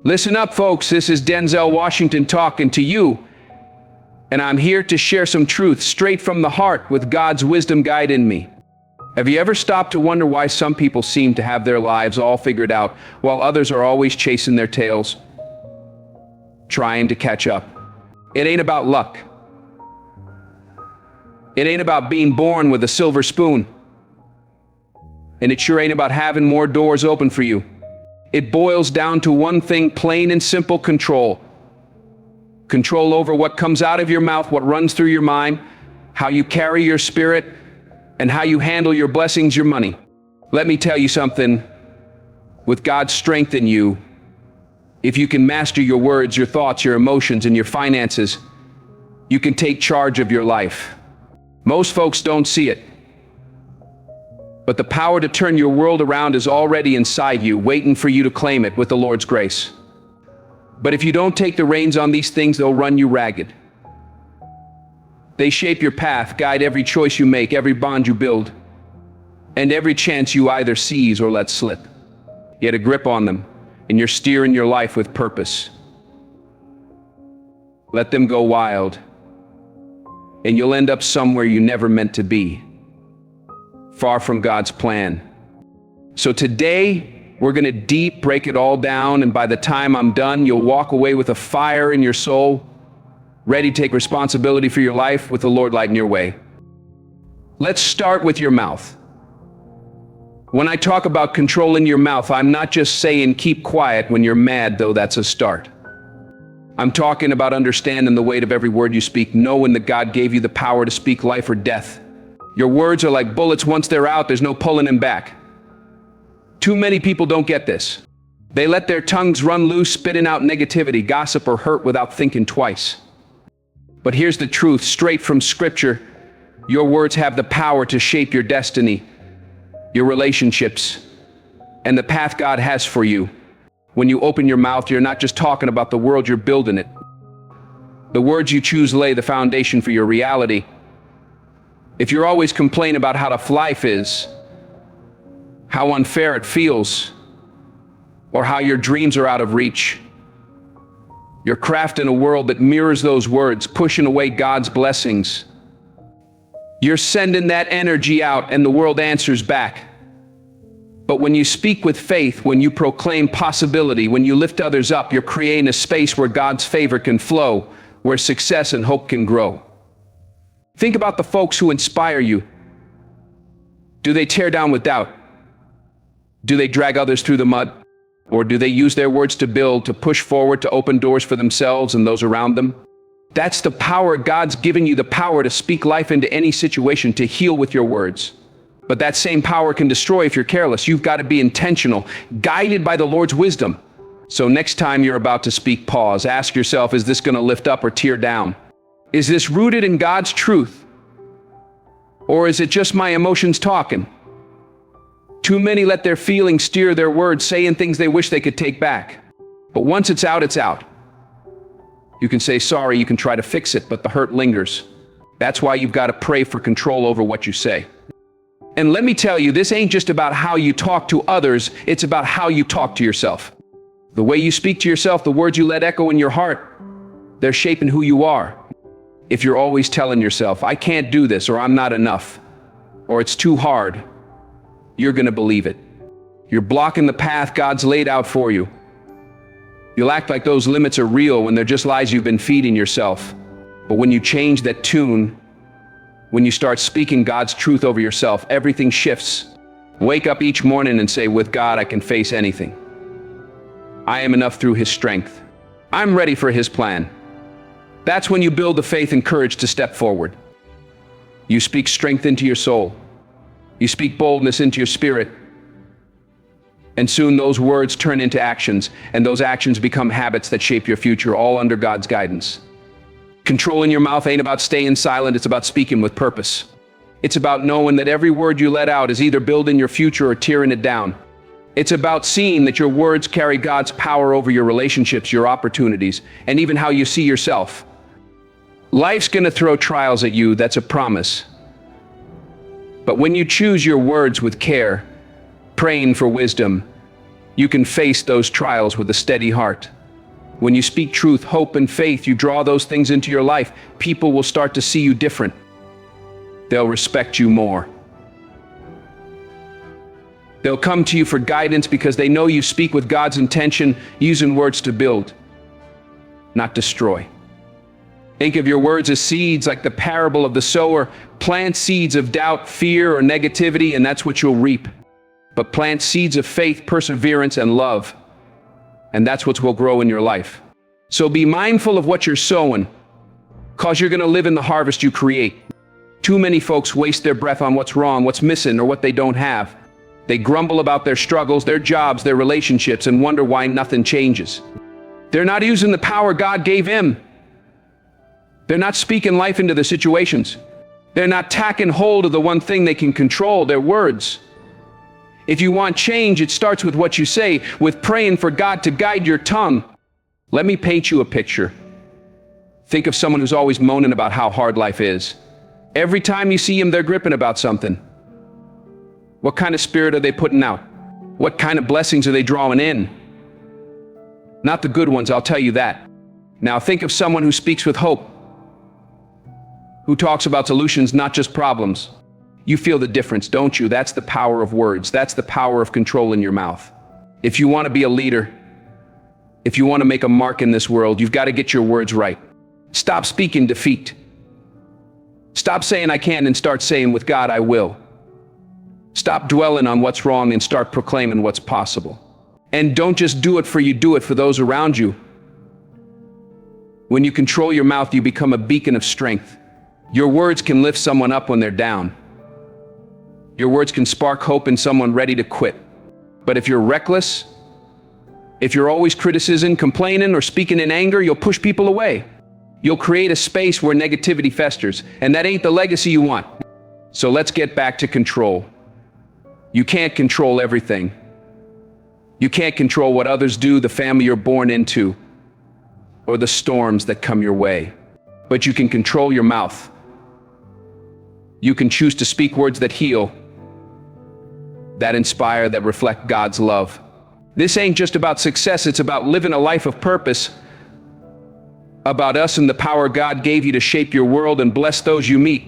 Listen up, folks. This is Denzel Washington talking to you, and I'm here to share some truth straight from the heart with God's wisdom guide in me. Have you ever stopped to wonder why some people seem to have their lives all figured out while others are always chasing their tails, trying to catch up? It ain't about luck. It ain't about being born with a silver spoon. And it sure ain't about having more doors open for you. It boils down to one thing, plain and simple: control. Control over what comes out of your mouth, what runs through your mind, how you carry your spirit, and how you handle your blessings, your money. Let me tell you something. With God's strength in you, if you can master your words, your thoughts, your emotions, and your finances, you can take charge of your life. Most folks don't see it, but the power to turn your world around is already inside you, waiting for you to claim it with the Lord's grace. But if you don't take the reins on these things, they'll run you ragged. They shape your path, guide every choice you make, every bond you build, and every chance you either seize or let slip. Get a grip on them, and you're steering your life with purpose. Let them go wild, and you'll end up somewhere you never meant to be, far from God's plan. So today, we're going to break it all down, and by the time I'm done, you'll walk away with a fire in your soul, ready to take responsibility for your life with the Lord lighting your way. Let's start with your mouth. When I talk about controlling your mouth, I'm not just saying keep quiet when you're mad, though that's a start. I'm talking about understanding the weight of every word you speak, knowing that God gave you the power to speak life or death. Your words are like bullets. Once they're out, there's no pulling them back. Too many people don't get this. They let their tongues run loose, spitting out negativity, gossip, or hurt without thinking twice. But here's the truth, straight from Scripture. Your words have the power to shape your destiny, your relationships, and the path God has for you. When you open your mouth, you're not just talking about the world, you're building it. The words you choose lay the foundation for your reality. If you're always complaining about how tough life is, how unfair it feels, or how your dreams are out of reach, you're crafting a world that mirrors those words, pushing away God's blessings. You're sending that energy out, and the world answers back. But when you speak with faith, when you proclaim possibility, when you lift others up, you're creating a space where God's favor can flow, where success and hope can grow. Think about the folks who inspire you. Do they tear down with doubt? Do they drag others through the mud? Or do they use their words to build, to push forward, to open doors for themselves and those around them? That's the power. God's given you the power to speak life into any situation, to heal with your words. But that same power can destroy if you're careless. You've got to be intentional, guided by the Lord's wisdom. So next time you're about to speak, pause. Ask yourself, is this going to lift up or tear down? Is this rooted in God's truth? Or is it just my emotions talking? Too many let their feelings steer their words, saying things they wish they could take back. But once it's out, it's out. You can say sorry, you can try to fix it, but the hurt lingers. That's why you've got to pray for control over what you say. And let me tell you, this ain't just about how you talk to others, it's about how you talk to yourself. The way you speak to yourself, the words you let echo in your heart, they're shaping who you are. If you're always telling yourself, I can't do this, or I'm not enough, or it's too hard, you're going to believe it. You're blocking the path God's laid out for you. You'll act like those limits are real when they're just lies you've been feeding yourself. But when you change that tune, when you start speaking God's truth over yourself, everything shifts. Wake up each morning and say, with God, I can face anything. I am enough through His strength. I'm ready for His plan. That's when you build the faith and courage to step forward. You speak strength into your soul. You speak boldness into your spirit. And soon those words turn into actions, and those actions become habits that shape your future, all under God's guidance. Controlling your mouth ain't about staying silent, it's about speaking with purpose. It's about knowing that every word you let out is either building your future or tearing it down. It's about seeing that your words carry God's power over your relationships, your opportunities, and even how you see yourself. Life's gonna throw trials at you, that's a promise. But when you choose your words with care, praying for wisdom, you can face those trials with a steady heart. When you speak truth, hope, and faith, you draw those things into your life. People will start to see you different. They'll respect you more. They'll come to you for guidance because they know you speak with God's intention, using words to build, not destroy. Think of your words as seeds, like the parable of the sower. Plant seeds of doubt, fear, or negativity, and that's what you'll reap. But plant seeds of faith, perseverance, and love, and that's what will grow in your life. So be mindful of what you're sowing, because you're going to live in the harvest you create. Too many folks waste their breath on what's wrong, what's missing, or what they don't have. They grumble about their struggles, their jobs, their relationships, and wonder why nothing changes. They're not using the power God gave him. They're not speaking life into the situations. They're not tacking hold of the one thing they can control, their words. If you want change, it starts with what you say, with praying for God to guide your tongue. Let me paint you a picture. Think of someone who's always moaning about how hard life is. Every time you see them, they're gripping about something. What kind of spirit are they putting out? What kind of blessings are they drawing in? Not the good ones, I'll tell you that. Now think of someone who speaks with hope, who talks about solutions, not just problems. You feel the difference, don't you? That's the power of words. That's the power of control in your mouth. If you want to be a leader, if you want to make a mark in this world, you've got to get your words right. Stop speaking defeat. Stop saying I can't and start saying with God I will. Stop dwelling on what's wrong and start proclaiming what's possible. And don't just do it for you, do it for those around you. When you control your mouth, you become a beacon of strength. Your words can lift someone up when they're down. Your words can spark hope in someone ready to quit. But if you're reckless, if you're always criticizing, complaining, or speaking in anger, you'll push people away. You'll create a space where negativity festers, and that ain't the legacy you want. So let's get back to control. You can't control everything. You can't control what others do, the family you're born into, or the storms that come your way. But you can control your mouth. You can choose to speak words that heal, that inspire, that reflect God's love. This ain't just about success, it's about living a life of purpose, about us and the power God gave you to shape your world and bless those you meet.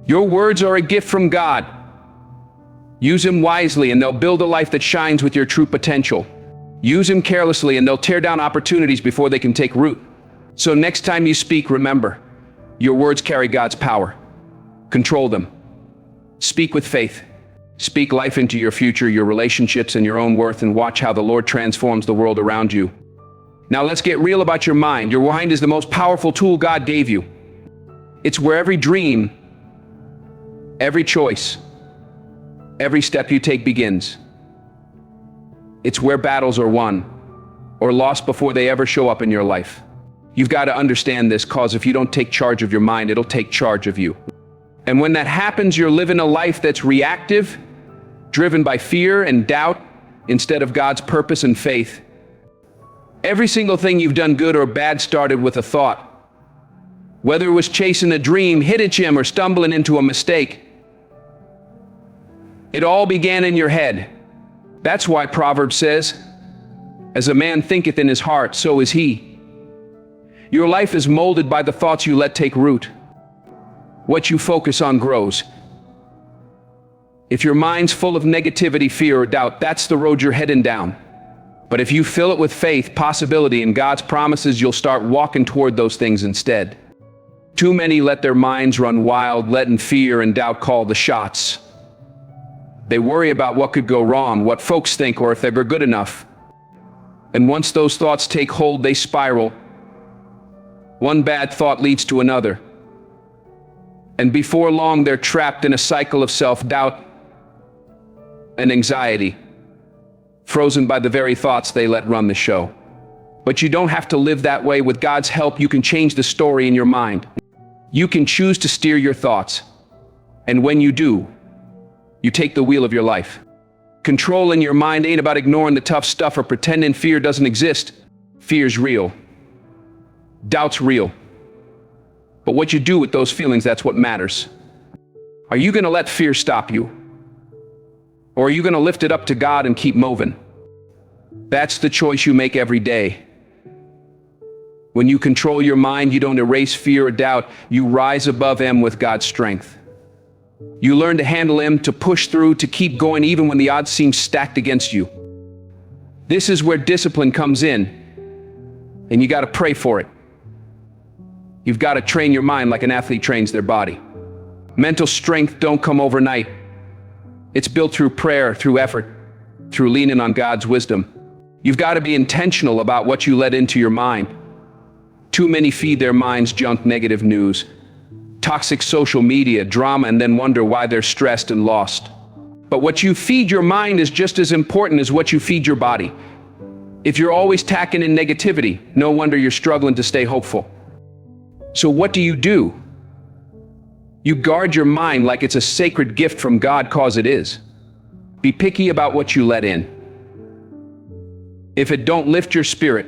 Your words are a gift from God. Use them wisely and they'll build a life that shines with your true potential. Use them carelessly and they'll tear down opportunities before they can take root. So next time you speak, remember, your words carry God's power. Control them. Speak with faith. Speak life into your future, your relationships, and your own worth, and watch how the Lord transforms the world around you. Now let's get real about your mind. Your mind is the most powerful tool God gave you. It's where every dream, every choice, every step you take begins. It's where battles are won or lost before they ever show up in your life. You've got to understand this, because if you don't take charge of your mind, it'll take charge of you. And when that happens, you're living a life that's reactive, driven by fear and doubt instead of God's purpose and faith. Every single thing you've done, good or bad, started with a thought. Whether it was chasing a dream, hitting a gym, or stumbling into a mistake, it all began in your head. That's why Proverbs says, as a man thinketh in his heart, so is he. Your life is molded by the thoughts you let take root. What you focus on grows. If your mind's full of negativity, fear, or doubt, that's the road you're heading down. But if you fill it with faith, possibility, and God's promises, you'll start walking toward those things instead. Too many let their minds run wild, letting fear and doubt call the shots. They worry about what could go wrong, what folks think, or if they're good enough. And once those thoughts take hold, they spiral. One bad thought leads to another. And before long, they're trapped in a cycle of self-doubt and anxiety, frozen by the very thoughts they let run the show. But you don't have to live that way. With God's help, you can change the story in your mind. You can choose to steer your thoughts. And when you do, you take the wheel of your life. Controlling your mind ain't about ignoring the tough stuff or pretending fear doesn't exist. Fear's real. Doubt's real. But what you do with those feelings, that's what matters. Are you going to let fear stop you? Or are you going to lift it up to God and keep moving? That's the choice you make every day. When you control your mind, you don't erase fear or doubt. You rise above them with God's strength. You learn to handle them, to push through, to keep going even when the odds seem stacked against you. This is where discipline comes in, and you got to pray for it. You've got to train your mind like an athlete trains their body. Mental strength don't come overnight. It's built through prayer, through effort, through leaning on God's wisdom. You've got to be intentional about what you let into your mind. Too many feed their minds junk, negative news, toxic social media, drama, and then wonder why they're stressed and lost. But what you feed your mind is just as important as what you feed your body. If you're always tacking in negativity, no wonder you're struggling to stay hopeful. So what do? You guard your mind like it's a sacred gift from God, cause it is. Be picky about what you let in. If it don't lift your spirit,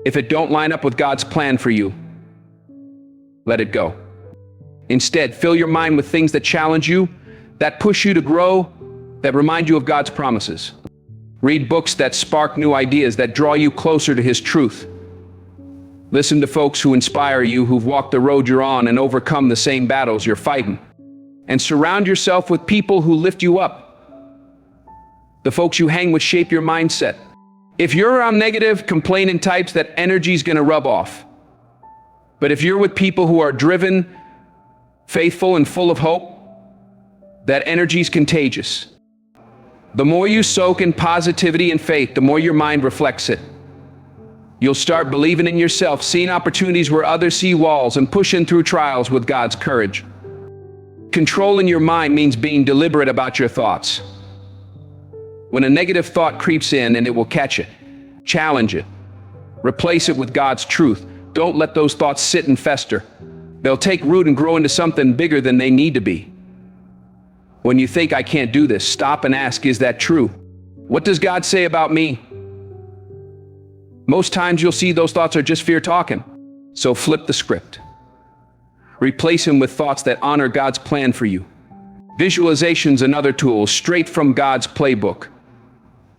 if it don't line up with God's plan for you, let it go. Instead, fill your mind with things that challenge you, that push you to grow, that remind you of God's promises. Read books that spark new ideas, that draw you closer to His truth. Listen to folks who inspire you, who've walked the road you're on and overcome the same battles you're fighting. And surround yourself with people who lift you up. The folks you hang with shape your mindset. If you're around negative, complaining types, that energy's gonna rub off. But if you're with people who are driven, faithful, and full of hope, that energy's contagious. The more you soak in positivity and faith, the more your mind reflects it. You'll start believing in yourself, seeing opportunities where others see walls, and pushing through trials with God's courage. Controlling your mind means being deliberate about your thoughts. When a negative thought creeps in, and it will catch it, challenge it, replace it with God's truth. Don't let those thoughts sit and fester. They'll take root and grow into something bigger than they need to be. When you think, I can't do this, stop and ask, is that true? What does God say about me? Most times you'll see those thoughts are just fear talking. So flip the script. Replace them with thoughts that honor God's plan for you. Visualization's another tool, straight from God's playbook.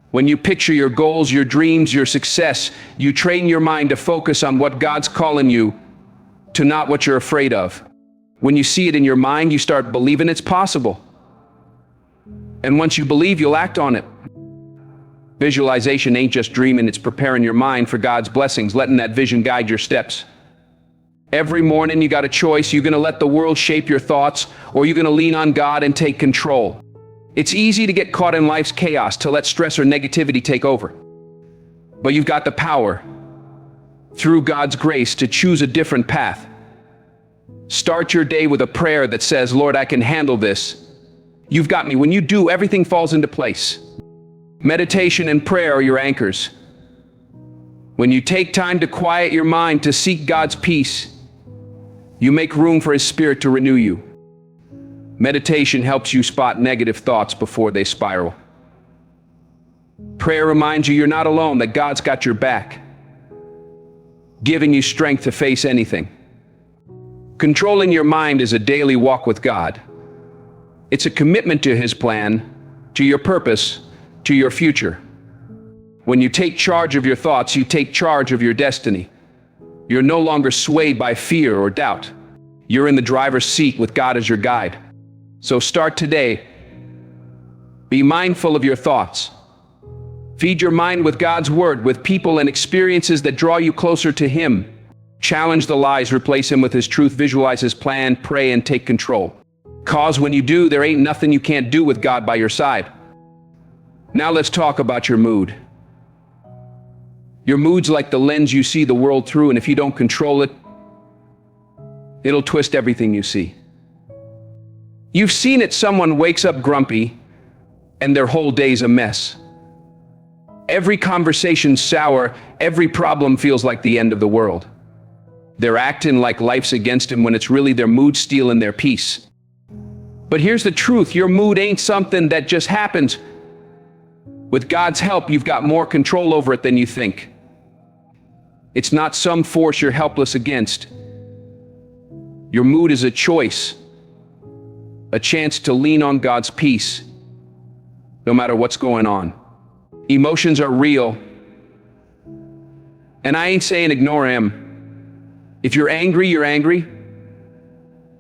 When you picture your goals, your dreams, your success, you train your mind to focus on what God's calling you to, not what you're afraid of. When you see it in your mind, you start believing it's possible. And once you believe, you'll act on it. Visualization ain't just dreaming, it's preparing your mind for God's blessings, letting that vision guide your steps. Every morning you got a choice. You're gonna let the world shape your thoughts, or you're gonna lean on God and take control. It's easy to get caught in life's chaos, to let stress or negativity take over. But you've got the power, through God's grace, to choose a different path. Start your day with a prayer that says, Lord, I can handle this. You've got me. When you do, everything falls into place. Meditation and prayer are your anchors. When you take time to quiet your mind, to seek God's peace, you make room for His Spirit to renew you. Meditation helps you spot negative thoughts before they spiral. Prayer reminds you you're not alone, that God's got your back, giving you strength to face anything. Controlling your mind is a daily walk with God. It's a commitment to His plan, to your purpose, to your future. When you take charge of your thoughts, you take charge of your destiny. You're no longer swayed by fear or doubt. You're in the driver's seat with God as your guide. So start today. Be mindful of your thoughts. Feed your mind with God's word, with people and experiences that draw you closer to Him. Challenge the lies, replace them with His truth, visualize His plan, pray, and take control. Cause when you do, there ain't nothing you can't do with God by your side. Now let's talk about your mood. Your mood's like the lens you see the world through, and if you don't control it, it'll twist everything you see. You've seen it. Someone wakes up grumpy, and their whole day's a mess. Every conversation's sour, every problem feels like the end of the world. They're acting like life's against them when it's really their mood stealing their peace. But here's the truth, your mood ain't something that just happens. With God's help, you've got more control over it than you think. It's not some force you're helpless against. Your mood is a choice, a chance to lean on God's peace, no matter what's going on. Emotions are real, And I ain't saying ignore him. If you're angry, you're angry.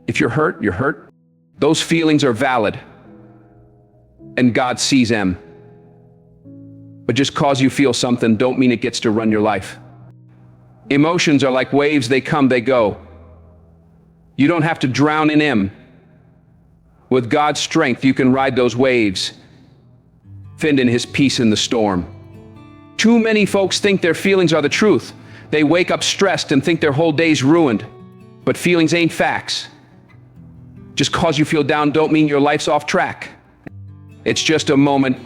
If you're hurt, you're hurt. Those feelings are valid. And God sees them. But just cause you feel something don't mean it gets to run your life. Emotions are like waves, they come, they go. You don't have to drown in them. With God's strength, you can ride those waves, find in his peace in the storm. Too many folks think their feelings are the truth. They wake up stressed and think their whole day's ruined. But feelings ain't facts. Just cause you feel down don't mean your life's off track. It's just a moment,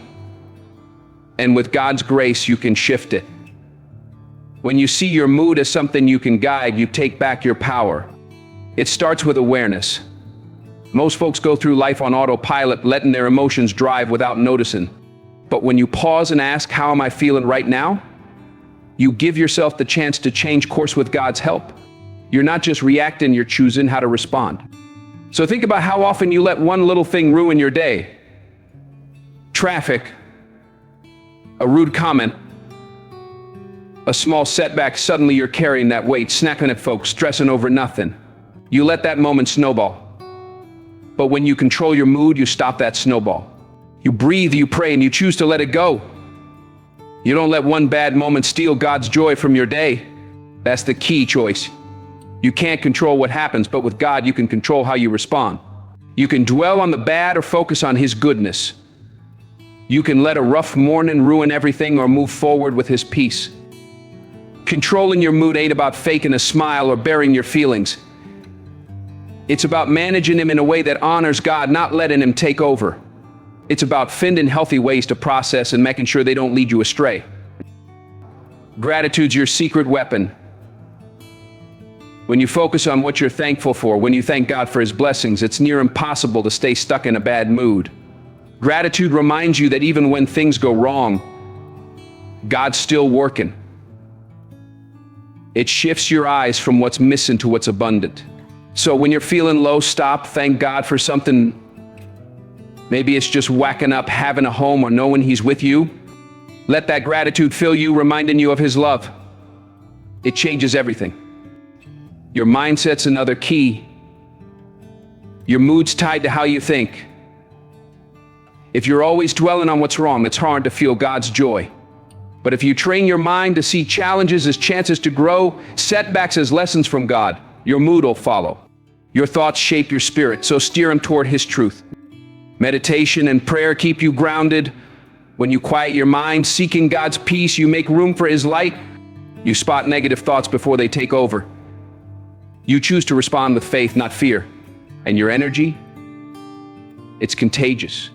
and with God's grace, you can shift it. When you see your mood as something you can guide, you take back your power. It starts with awareness. Most folks go through life on autopilot, letting their emotions drive without noticing. But when you pause and ask, how am I feeling right now? You give yourself the chance to change course with God's help. You're not just reacting, you're choosing how to respond. So think about how often you let one little thing ruin your day. Traffic, a rude comment, a small setback, suddenly you're carrying that weight, snapping at folks, stressing over nothing. You let that moment snowball. But when you control your mood, you stop that snowball. You breathe, you pray, and you choose to let it go. You don't let one bad moment steal God's joy from your day. That's the key choice. You can't control what happens, but with God, you can control how you respond. You can dwell on the bad or focus on his goodness. You can let a rough morning ruin everything or move forward with his peace. Controlling your mood ain't about faking a smile or burying your feelings. It's about managing them in a way that honors God, not letting him take over. It's about finding healthy ways to process and making sure they don't lead you astray. Gratitude's your secret weapon. When you focus on what you're thankful for, when you thank God for his blessings, it's near impossible to stay stuck in a bad mood. Gratitude reminds you that even when things go wrong, God's still working. It shifts your eyes from what's missing to what's abundant. So when you're feeling low, stop, thank God for something. Maybe it's just whacking up, having a home, or knowing he's with you. Let that gratitude fill you, reminding you of his love. It changes everything. Your mindset's another key. Your mood's tied to how you think. If you're always dwelling on what's wrong, it's hard to feel God's joy. But if you train your mind to see challenges as chances to grow, setbacks as lessons from God, your mood will follow. Your thoughts shape your spirit, so steer them toward his truth. Meditation and prayer keep you grounded. When you quiet your mind, seeking God's peace, you make room for his light. You spot negative thoughts before they take over. You choose to respond with faith, not fear. And your energy, it's contagious.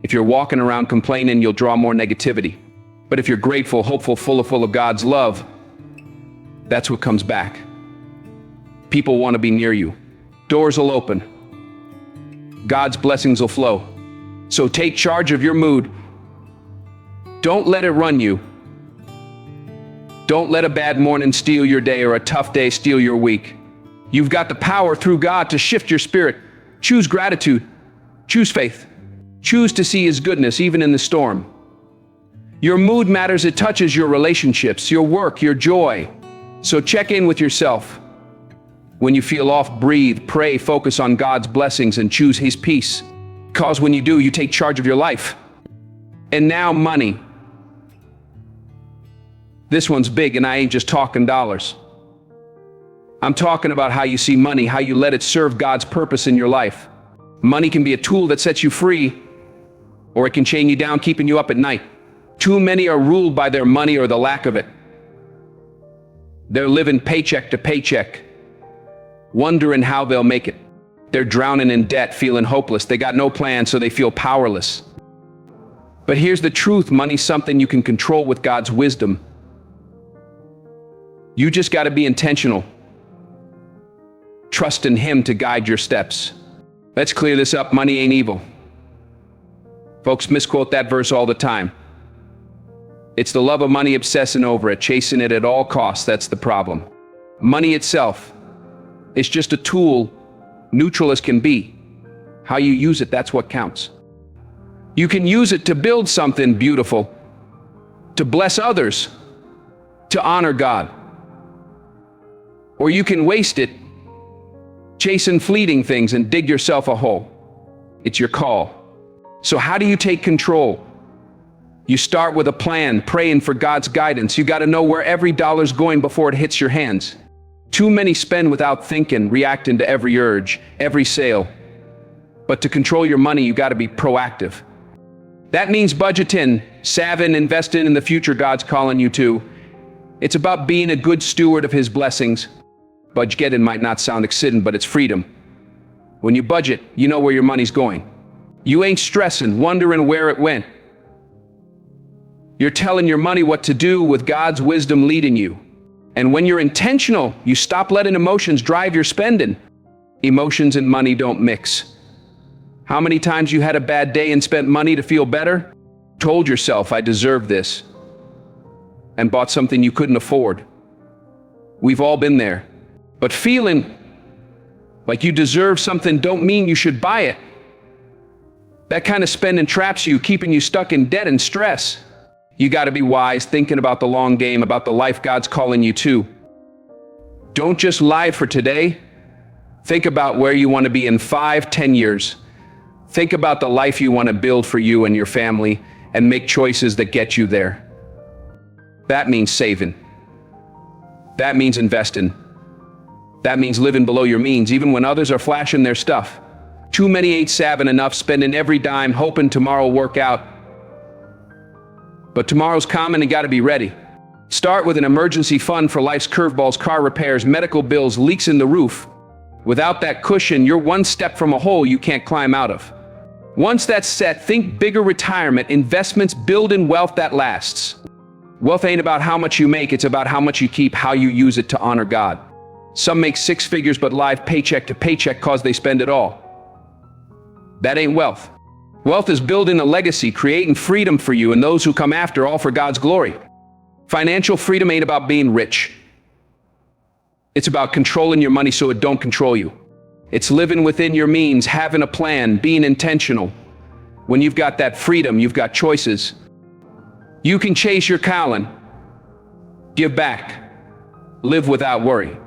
If you're walking around complaining, you'll draw more negativity. But if you're grateful, hopeful, full of God's love, that's what comes back. People want to be near you. Doors will open. God's blessings will flow. So take charge of your mood. Don't let it run you. Don't let a bad morning steal your day or a tough day steal your week. You've got the power through God to shift your spirit. Choose gratitude. Choose faith. Choose to see his goodness even in the storm. Your mood matters. It touches your relationships, your work, your joy. So check in with yourself. When you feel off, breathe, pray, focus on God's blessings, and choose his peace. Because when you do, you take charge of your life. And now money. This one's big, and I ain't just talking dollars. I'm talking about how you see money, how you let it serve God's purpose in your life. Money can be a tool that sets you free, or it can chain you down, keeping you up at night. Too many are ruled by their money or the lack of it. They're living paycheck to paycheck, wondering how they'll make it. They're drowning in debt, feeling hopeless. They got no plan, so they feel powerless. But here's the truth, money's something you can control with God's wisdom. You just got to be intentional. Trust in him to guide your steps. Let's clear this up. Money ain't evil. Folks misquote that verse all the time. It's the love of money, obsessing over it, chasing it at all costs. That's the problem. Money itself, it's just a tool, neutral as can be. How you use it, that's what counts. You can use it to build something beautiful, to bless others, to honor God. Or you can waste it chasing fleeting things and dig yourself a hole. It's your call. So how do you take control? You start with a plan, praying for God's guidance. You got to know where every dollar's going before it hits your hands. Too many spend without thinking, reacting to every urge, every sale. But to control your money, you got to be proactive. That means budgeting, saving, investing in the future God's calling you to. It's about being a good steward of His blessings. Budgeting might not sound exciting, but it's freedom. When you budget, you know where your money's going. You ain't stressing, wondering where it went. You're telling your money what to do with God's wisdom leading you. And when you're intentional, you stop letting emotions drive your spending. Emotions and money don't mix. How many times you had a bad day and spent money to feel better? Told yourself, I deserve this, and bought something you couldn't afford. We've all been there. But feeling like you deserve something don't mean you should buy it. That kind of spending traps you, keeping you stuck in debt and stress. You got to be wise, thinking about the long game, about the life God's calling you to. Don't just live for today. Think about where you want to be in 5, 10 years. Think about the life you want to build for you and your family, and make choices that get you there. That means saving. That means investing. That means living below your means, even when others are flashing their stuff. Too many ain't saving enough, spending every dime, hoping tomorrow will work out. But tomorrow's coming and got to be ready. Start with an emergency fund for life's curveballs, car repairs, medical bills, leaks in the roof. Without that cushion, you're one step from a hole you can't climb out of. Once that's set, think bigger retirement, investments, building wealth that lasts. Wealth ain't about how much you make, it's about how much you keep, how you use it to honor God. Some make 6 figures but live paycheck to paycheck cause they spend it all. That ain't wealth. Wealth is building a legacy, creating freedom for you and those who come after, all for God's glory. Financial freedom ain't about being rich. It's about controlling your money so it don't control you. It's living within your means, having a plan, being intentional. When you've got that freedom, you've got choices. You can chase your calling, give back, live without worry.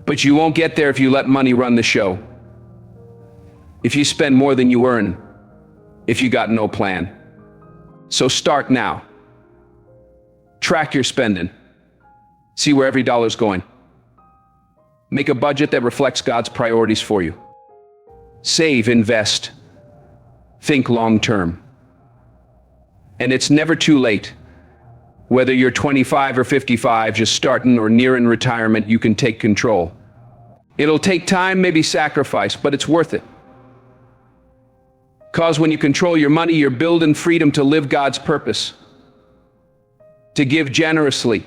But you won't get there if you let money run the show. If you spend more than you earn, if you got no plan. So start now. Track your spending. See where every dollar's going. Make a budget that reflects God's priorities for you. Save, invest. Think long term. And it's never too late. Whether you're 25 or 55, just starting or nearing retirement, you can take control. It'll take time, maybe sacrifice, but it's worth it. Because when you control your money, you're building freedom to live God's purpose, to give generously,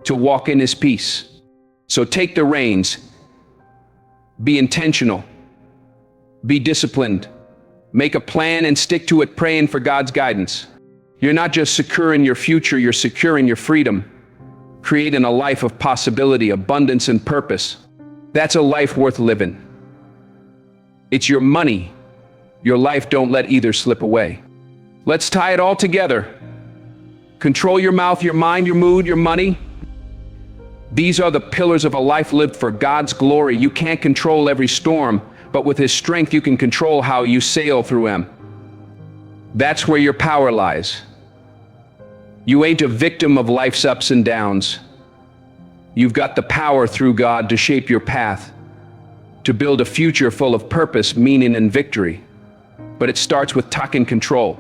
to walk in His peace. So take the reins, be intentional, be disciplined, make a plan and stick to it, praying for God's guidance. You're not just securing your future, you're securing your freedom, creating a life of possibility, abundance, and purpose. That's a life worth living. It's your money. Your life, don't let either slip away. Let's tie it all together. Control your mouth, your mind, your mood, your money. These are the pillars of a life lived for God's glory. You can't control every storm, but with His strength you can control how you sail through them. That's where your power lies. You ain't a victim of life's ups and downs. You've got the power through God to shape your path, to build a future full of purpose, meaning, and victory. But it starts with taking control.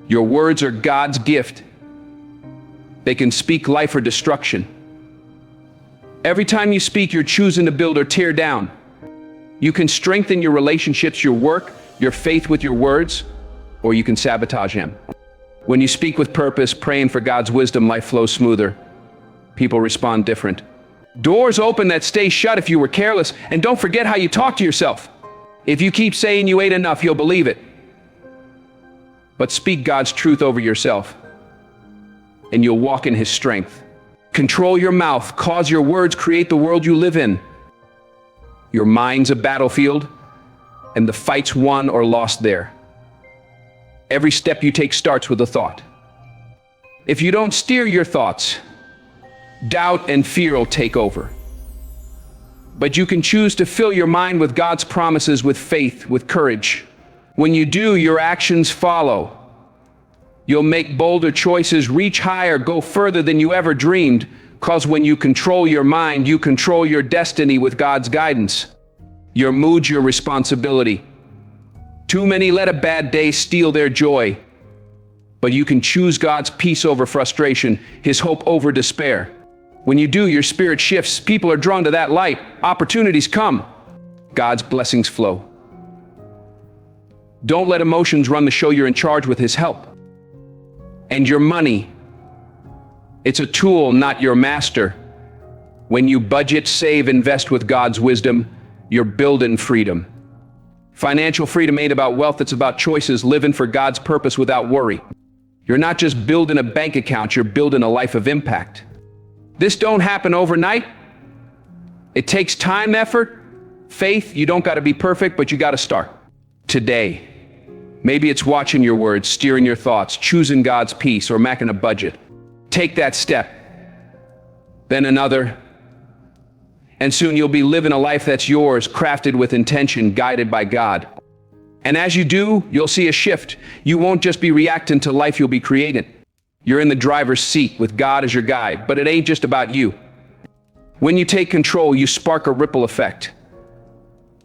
Your words are God's gift. They can speak life or destruction. Every time you speak, you're choosing to build or tear down. You can strengthen your relationships, your work, your faith with your words, or you can sabotage them. When you speak with purpose, praying for God's wisdom, life flows smoother. People respond different. Doors open that stay shut if you were careless, and don't forget how you talk to yourself. If you keep saying you ain't enough, He'll believe it. But speak God's truth over yourself, and you'll walk in His strength. Control your mouth, cause your words create the world you live in. Your mind's a battlefield, and the fight's won or lost there. Every step you take starts with a thought. If you don't steer your thoughts, doubt and fear will take over. But you can choose to fill your mind with God's promises, with faith, with courage. When you do, your actions follow. You'll make bolder choices, reach higher, go further than you ever dreamed, because when you control your mind, you control your destiny with God's guidance. Your mood's your responsibility. Too many let a bad day steal their joy. But you can choose God's peace over frustration, His hope over despair. When you do, your spirit shifts. People are drawn to that light. Opportunities come. God's blessings flow. Don't let emotions run the show. You're in charge with His help. And your money, it's a tool, not your master. When you budget, save, invest with God's wisdom, you're building freedom. Financial freedom ain't about wealth, it's about choices, living for God's purpose without worry. You're not just building a bank account, you're building a life of impact. This don't happen overnight. It takes time, effort, faith. You don't got to be perfect, but you got to start today. Maybe it's watching your words, steering your thoughts, choosing God's peace, or making a budget. Take that step, then another, and soon you'll be living a life that's yours, crafted with intention, guided by God. And as you do, you'll see a shift. You won't just be reacting to life, you'll be creating. You're in the driver's seat with God as your guide, but it ain't just about you. When you take control, you spark a ripple effect.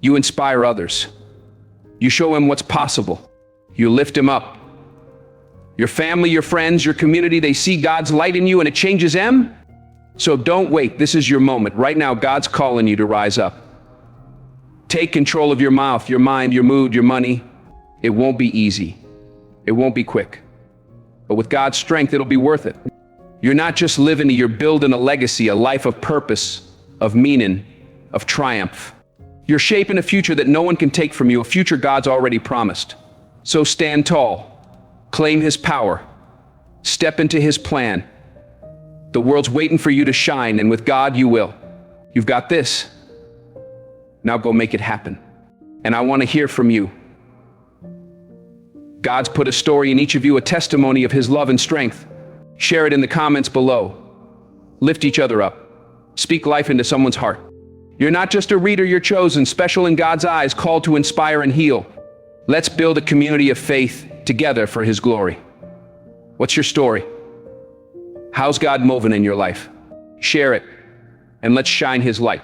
You inspire others. You show them what's possible. You lift them up. Your family, your friends, your community, they see God's light in you and it changes them. So don't wait. This is your moment. Right now, God's calling you to rise up. Take control of your mouth, your mind, your mood, your money. It won't be easy. It won't be quick. But with God's strength, it'll be worth it. You're not just living, you're building a legacy, a life of purpose, of meaning, of triumph. You're shaping a future that no one can take from you, a future God's already promised. So stand tall, claim His power, step into His plan. The world's waiting for you to shine, and with God you will. You've got this. Now go make it happen. And I want to hear from you. God's put a story in each of you, a testimony of His love and strength. Share it in the comments below. Lift each other up. Speak life into someone's heart. You're not just a reader, you're chosen, special in God's eyes, called to inspire and heal. Let's build a community of faith together for His glory. What's your story? How's God moving in your life? Share it, and let's shine His light.